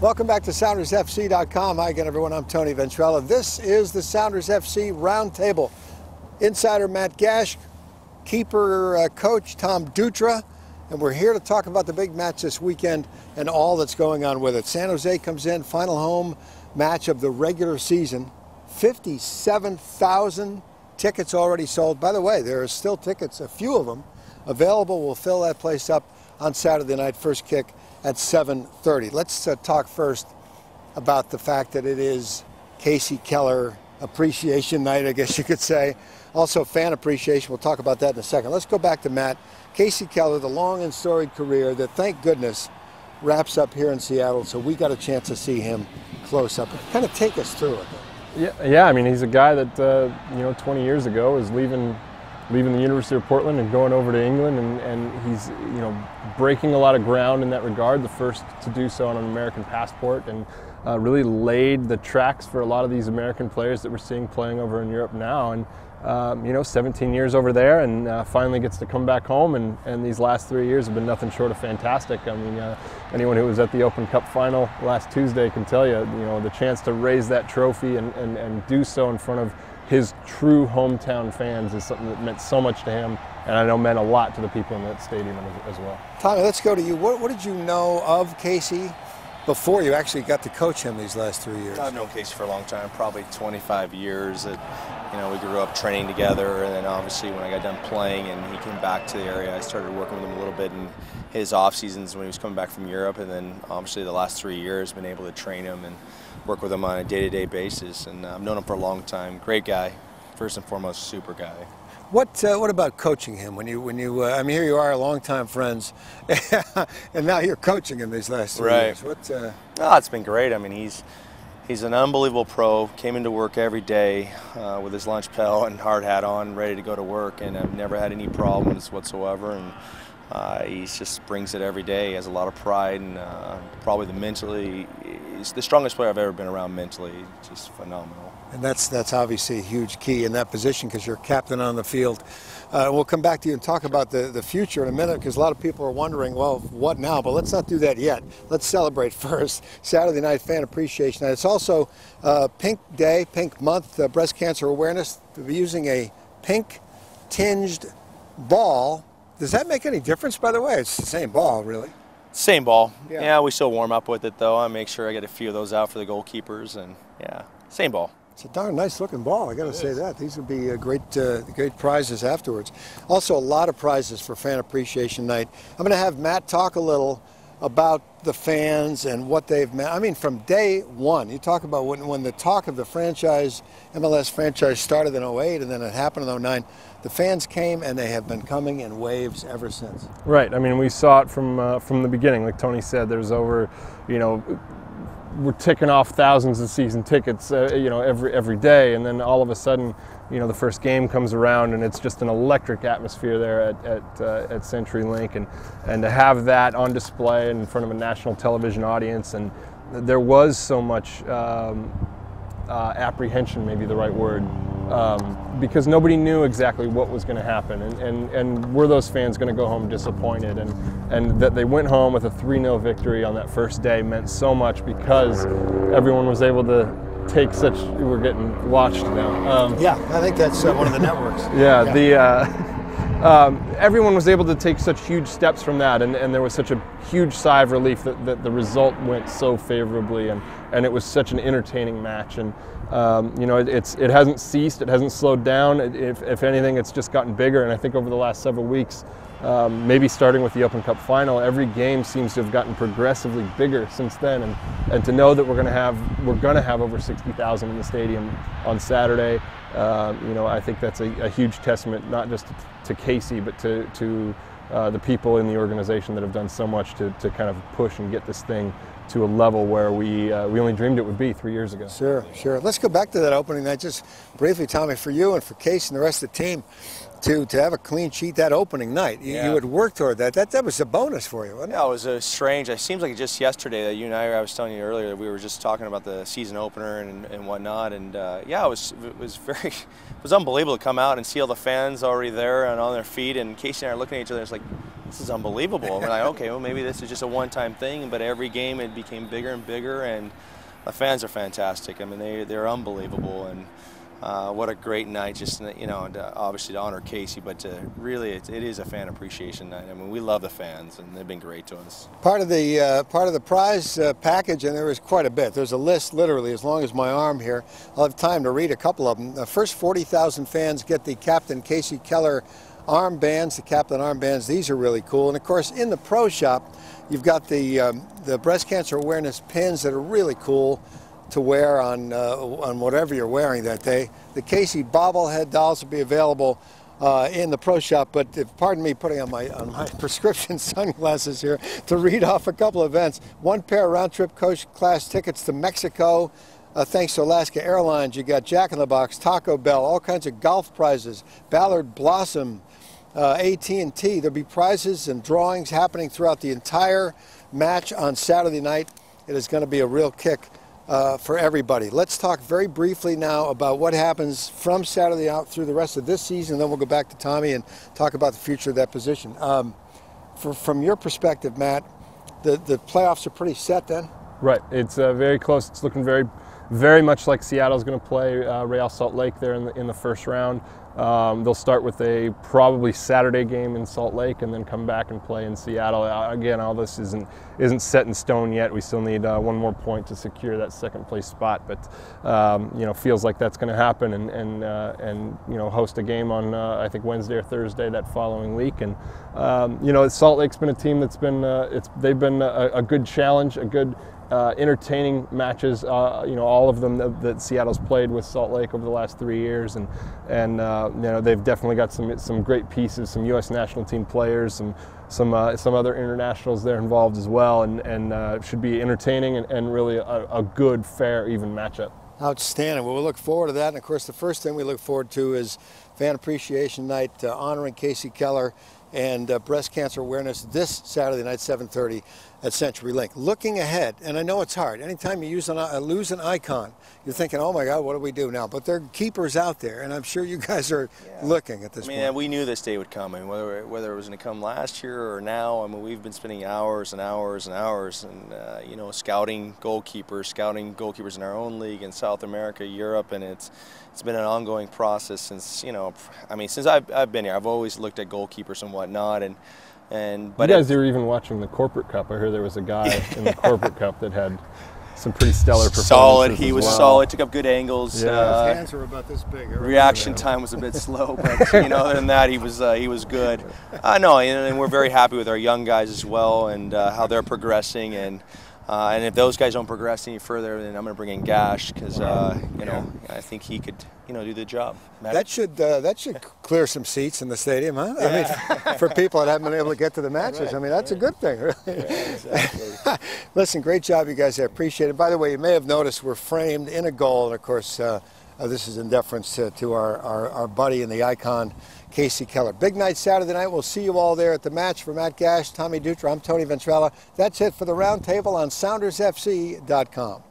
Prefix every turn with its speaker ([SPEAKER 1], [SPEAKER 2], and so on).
[SPEAKER 1] Welcome back to SoundersFC.com. Hi again, everyone. I'm Tony Ventrella. This is the Sounders FC Roundtable. Insider Matt Gash, keeper coach Tom Dutra, and we're here to talk about the big match this weekend and all that's going on with it. San Jose comes in, final home match of the regular season. 57,000 tickets already sold. By the way, there are still tickets, a few of them, available. We'll fill that place up on Saturday night, first kick at 7:30. Let's talk first about the fact that it is Kasey Keller Appreciation Night, I guess you could say. Also fan appreciation. We'll talk about that in a second. Let's go back to Matt. Kasey Keller, the long and storied career that, thank goodness, wraps up here in Seattle, so we got a chance to see him close up. Kind of take us through it.
[SPEAKER 2] Yeah. I mean, he's a guy that 20 years ago was leaving the University of Portland and going over to England, and he's breaking a lot of ground in that regard. The first to do so on an American passport, and really laid the tracks for a lot of these American players that we're seeing playing over in Europe now. And 17 years over there, and finally gets to come back home, and these last 3 years have been nothing short of fantastic. I mean, anyone who was at the Open Cup final last Tuesday can tell you, the chance to raise that trophy and do so in front of his true hometown fans is something that meant so much to him, and I know meant a lot to the people in that stadium as well.
[SPEAKER 1] Tommy, let's go to you. What did you know of Kasey before you actually got to coach him these last 3 years?
[SPEAKER 3] I've known Kasey for a long time, probably 25 years. We grew up training together, and then obviously when I got done playing and he came back to the area, I started working with him a little bit in his off seasons when he was coming back from Europe, and then obviously the last 3 years been able to train him and work with him on a day-to-day basis. And I've known him for a long time. Great guy, first and foremost, super guy.
[SPEAKER 1] What about coaching him? When you I mean, here you are, longtime friends, and now you're coaching him these last 3 years.
[SPEAKER 3] It's been great. I mean, he's an unbelievable pro. Came into work every day with his lunch pail and hard hat on, ready to go to work, and I've never had any problems whatsoever. And he just brings it every day. He has a lot of pride, and probably he's the strongest player I've ever been around mentally. Just phenomenal.
[SPEAKER 1] And that's obviously a huge key in that position because you're captain on the field. We'll come back to you and talk about the future in a minute, because a lot of people are wondering, well, what now? But let's not do that yet. Let's celebrate first. Saturday night, Fan Appreciation Night. It's also Pink Day, Pink Month, Breast Cancer Awareness. We'll be using a pink-tinged ball. Does that make any difference, by the way? It's the same ball, really.
[SPEAKER 3] Same ball. Yeah, we still warm up with it, though. I make sure I get a few of those out for the goalkeepers, and yeah, same ball.
[SPEAKER 1] It's a darn nice looking ball, I got to say that. These would be great prizes afterwards. Also, a lot of prizes for Fan Appreciation Night. I'm going to have Matt talk a little about the fans and what they've meant. I mean, from day one, you talk about when the talk of the MLS franchise started in 08 and then it happened in 09, the fans came and they have been coming in waves ever since.
[SPEAKER 2] Right. I mean, we saw it from the beginning. Like Tony said, there's over, we're ticking off thousands of season tickets, every day, and then all of a sudden, the first game comes around and it's just an electric atmosphere there at CenturyLink, and to have that on display in front of a national television audience, and there was so much apprehension, maybe the right word, because nobody knew exactly what was going to happen, and were those fans going to go home disappointed, and that they went home with a 3-0 victory on that first day meant so much, because everyone was able to take such, we're getting watched now.
[SPEAKER 1] Yeah, I think that's one of the networks.
[SPEAKER 2] Everyone was able to take such huge steps from that, and there was such a huge sigh of relief that the result went so favorably, and it was such an entertaining match, and it hasn't ceased, it hasn't slowed down. If anything, it's just gotten bigger, and I think over the last several weeks, maybe starting with the Open Cup final, every game seems to have gotten progressively bigger since then, and to know that we're going to have over 60,000 in the stadium on Saturday, I think that's a huge testament, not just to Kasey, but to the people in the organization that have done so much to kind of push and get this thing to a level where we only dreamed it would be 3 years ago.
[SPEAKER 1] Sure. Let's go back to that opening night just briefly, Tommy, for you and for Kasey and the rest of the team. To have a clean sheet that opening night. You had worked toward that. That was a bonus for you, wasn't it?
[SPEAKER 3] Yeah, it was strange. It seems like just yesterday that you and I was telling you earlier that we were just talking about the season opener and whatnot. And it was unbelievable to come out and see all the fans already there and on their feet. And Kasey and I are looking at each other. It's like, this is unbelievable. We're like, okay, well, maybe this is just a one-time thing, but every game it became bigger and bigger, and the fans are fantastic. I mean, they're unbelievable, and what a great night, just, you know, obviously to honor Kasey, but really it is a fan appreciation night. I mean, we love the fans, and they've been great to us.
[SPEAKER 1] Part of the prize package, and there is quite a bit. There's a list literally as long as my arm here. I'll have time to read a couple of them. The first 40,000 fans get the Captain Kasey Keller armbands, the captain armbands. These are really cool. And of course, in the pro shop, you've got the breast cancer awareness pins that are really cool to wear on whatever you're wearing that day. The Kasey bobblehead dolls will be available in the pro shop, but pardon me putting on my prescription sunglasses here to read off a couple of events. One pair of round-trip coach class tickets to Mexico, thanks to Alaska Airlines. You got Jack in the Box, Taco Bell, all kinds of golf prizes, Ballard Blossom, AT&T. There'll be prizes and drawings happening throughout the entire match on Saturday night. It is going to be a real kick for everybody. Let's talk very briefly now about what happens from Saturday out through the rest of this season, then we'll go back to Tommy and talk about the future of that position. From your perspective, Matt, the playoffs are pretty set then?
[SPEAKER 2] Right. It's very close. It's looking very much like Seattle's going to play Real Salt Lake there in the first round. They'll start with a probably Saturday game in Salt Lake and then come back and play in Seattle. Again, all this isn't set in stone yet. We still need one more point to secure that second place spot, but you know, feels like that's going to happen, and you know, host a game on I think Wednesday or Thursday that following week. And you know, Salt Lake's been a team that's been they've been a good challenge, a good entertaining matches, you know, all of them that Seattle's played with Salt Lake over the last 3 years, and you know, they've definitely got some great pieces, some U.S. national team players, some other internationals there involved as well, and should be entertaining and really a good, fair, even matchup.
[SPEAKER 1] Outstanding. Well, we'll look forward to that. And of course, the first thing we look forward to is Fan Appreciation Night, honoring Kasey Keller and breast cancer awareness this Saturday night, 7:30 at CenturyLink. Looking ahead, and I know it's hard. Anytime you lose an icon, you're thinking, oh my God, what do we do now? But there are keepers out there, and I'm sure you guys are looking at this point.
[SPEAKER 3] I mean, we knew this day would come. I mean, whether it was going to come last year or now, I mean, we've been spending hours and hours and hours, and you know, scouting goalkeepers in our own league in South America, Europe, and it's been an ongoing process since, you know, I mean, since I've been here. I've always looked at goalkeepers and whatnot, but
[SPEAKER 2] you guys are even watching the Corporate Cup. I heard there was a guy in the Corporate Cup that had some pretty stellar performances.
[SPEAKER 3] Solid. He was solid. Took up good angles.
[SPEAKER 1] Yeah. His hands were about this big.
[SPEAKER 3] Reaction time was a bit slow, but you know, other than that, he was good. No, and we're very happy with our young guys as well, and how they're progressing. And if those guys don't progress any further, then I'm going to bring in Gash, because you know, I think he could, you know, do the job.
[SPEAKER 1] That should clear some seats in the stadium, huh? Yeah. I mean, for people that haven't been able to get to the matches. Right, I mean, that's a good thing, really.
[SPEAKER 3] Yeah, exactly.
[SPEAKER 1] Listen, great job, you guys. I appreciate it. By the way, you may have noticed we're framed in a goal, and of course, this is in deference to our buddy and the icon, Kasey Keller. Big night Saturday night. We'll see you all there at the match. For Matt Gash, Tommy Dutra, I'm Tony Ventrella. That's it for the Roundtable on SoundersFC.com.